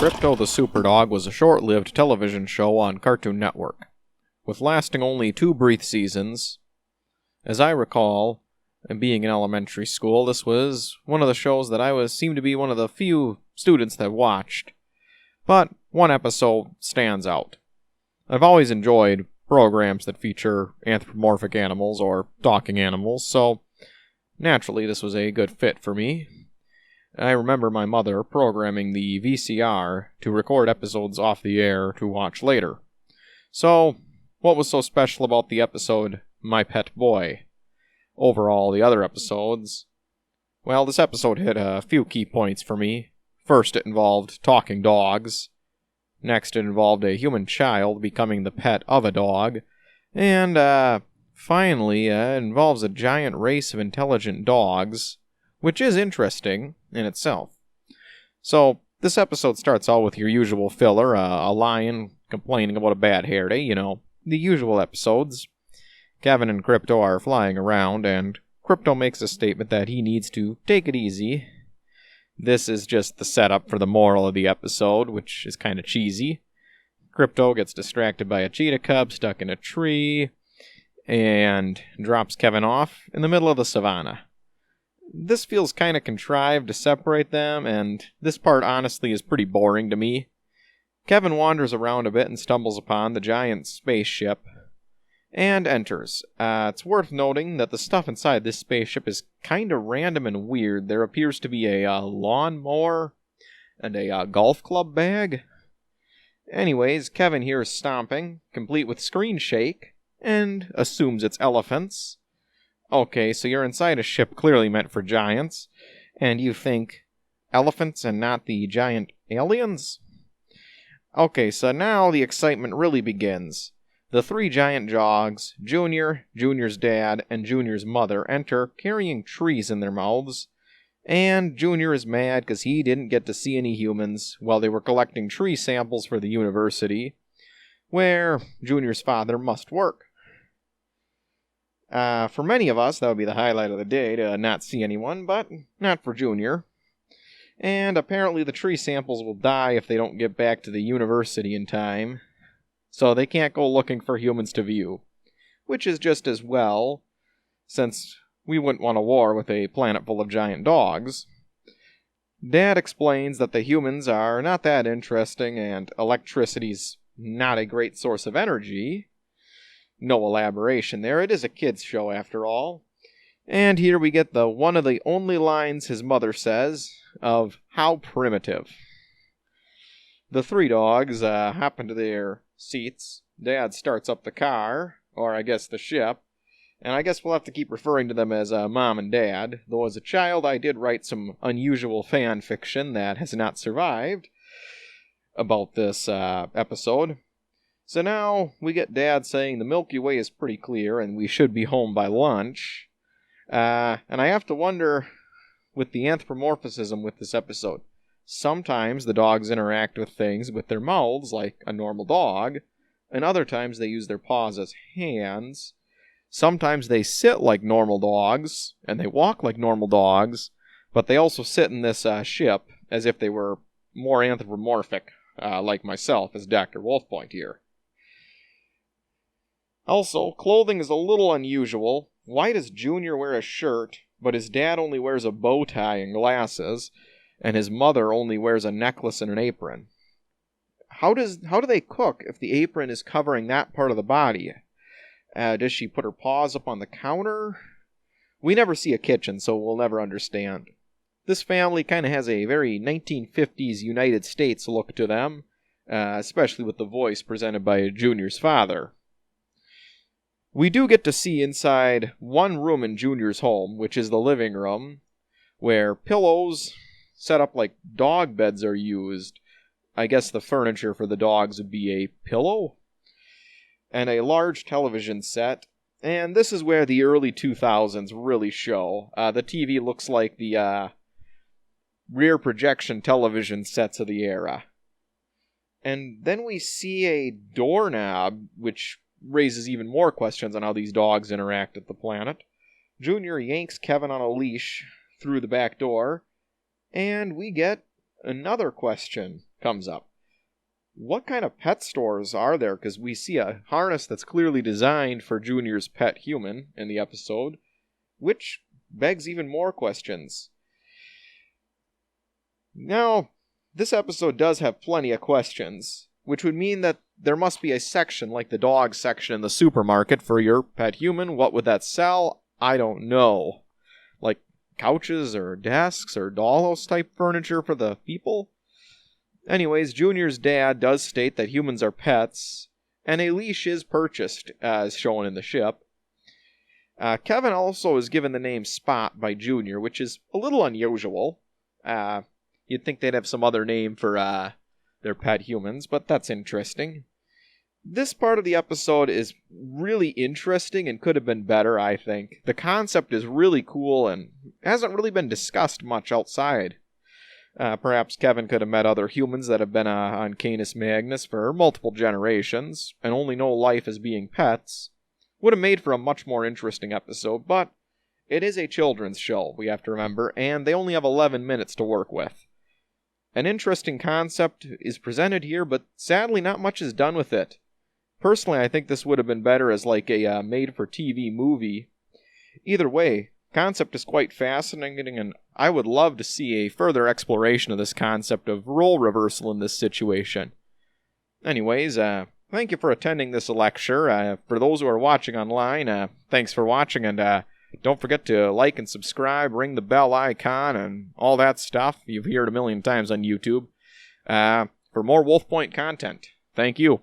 Krypto the Superdog was a short-lived television show on Cartoon Network, with lasting only 2 brief seasons. As I recall, and being in elementary school, this was one of the shows that seemed to be one of the few students that watched. But one episode stands out. I've always enjoyed programs that feature anthropomorphic animals or talking animals, so naturally this was a good fit for me. I remember my mother programming the VCR to record episodes off the air to watch later. So, what was so special about the episode My Pet Boy over all the other episodes? Well, this episode hit a few key points for me. First, it involved talking dogs. Next, it involved a human child becoming the pet of a dog. And, finally, it involves a giant race of intelligent dogs, which is interesting in itself. So, this episode starts out with your usual filler, a lion complaining about a bad hair day, the usual episodes. Kevin and Krypto are flying around, and Krypto makes a statement that he needs to take it easy. This is just the setup for the moral of the episode, which is kind of cheesy. Krypto gets distracted by a cheetah cub stuck in a tree, and drops Kevin off in the middle of the savannah. This feels kind of contrived to separate them, and this part honestly is pretty boring to me. Kevin wanders around a bit and stumbles upon the giant spaceship, and enters. It's worth noting that the stuff inside this spaceship is kind of random and weird. There appears to be a lawnmower and a golf club bag. Anyways, Kevin hears stomping, complete with screen shake, and assumes it's elephants. Okay, so you're inside a ship clearly meant for giants, and you think elephants and not the giant aliens? Okay, so now the excitement really begins. The 3 giant dogs, Junior, Junior's dad, and Junior's mother, enter carrying trees in their mouths, and Junior is mad because he didn't get to see any humans while they were collecting tree samples for the university, where Junior's father must work. For many of us, that would be the highlight of the day, to not see anyone, but not for Junior. And apparently the tree samples will die if they don't get back to the university in time, so they can't go looking for humans to view, which is just as well, since we wouldn't want a war with a planet full of giant dogs. Dad explains that the humans are not that interesting and electricity's not a great source of energy. No elaboration there, it is a kid's show after all. And here we get one of the only lines his mother says of how primitive. The 3 dogs hop into their seats. Dad starts up the car, or I guess the ship, and I guess we'll have to keep referring to them as Mom and Dad, though as a child I did write some unusual fan fiction that has not survived about this episode. So now we get Dad saying the Milky Way is pretty clear and we should be home by lunch. And I have to wonder with the anthropomorphism with this episode. Sometimes the dogs interact with things with their mouths like a normal dog, and other times they use their paws as hands. Sometimes they sit like normal dogs, and they walk like normal dogs, but they also sit in this ship as if they were more anthropomorphic, like myself as Dr. WolfPoint here. Also, clothing is a little unusual. Why does Junior wear a shirt, but his dad only wears a bow tie and glasses, and his mother only wears a necklace and an apron? How do they cook if the apron is covering that part of the body? Does she put her paws up on the counter? We never see a kitchen, so we'll never understand. This family kind of has a very 1950s United States look to them, especially with the voice presented by Junior's father. We do get to see inside one room in Junior's home, which is the living room, where pillows set up like dog beds are used. I guess the furniture for the dogs would be a pillow, and a large television set, and this is where the early 2000s really show. The TV looks like the rear projection television sets of the era. And then we see a doorknob, which raises even more questions on how these dogs interact at the planet. Junior yanks Kevin on a leash through the back door, and we get another question. comes up. What kind of pet stores are there? Because we see a harness that's clearly designed for Junior's pet human in the episode, which begs even more questions. Now, this episode does have plenty of questions, which would mean that there must be a section like the dog section in the supermarket for your pet human. What would that sell? I don't know. Like couches or desks or dollhouse type furniture for the people? Anyways, Junior's dad does state that humans are pets, and a leash is purchased, as shown in the ship. Kevin also is given the name Spot by Junior, which is a little unusual. You'd think they'd have some other name for their pet humans, but that's interesting. This part of the episode is really interesting and could have been better, I think. The concept is really cool and hasn't really been discussed much outside. Perhaps Kevin could have met other humans that have been on Canis Magnus for multiple generations and only know life as being pets. Would have made for a much more interesting episode, but it is a children's show, we have to remember, and they only have 11 minutes to work with. An interesting concept is presented here, but sadly not much is done with it. Personally, I think this would have been better as like a made-for-TV movie. Either way, concept is quite fascinating, and I would love to see a further exploration of this concept of role reversal in this situation. Anyways, thank you for attending this lecture. For those who are watching online, thanks for watching, and don't forget to like and subscribe, ring the bell icon, and all that stuff you've heard a million times on YouTube for more WolfPoint content. Thank you.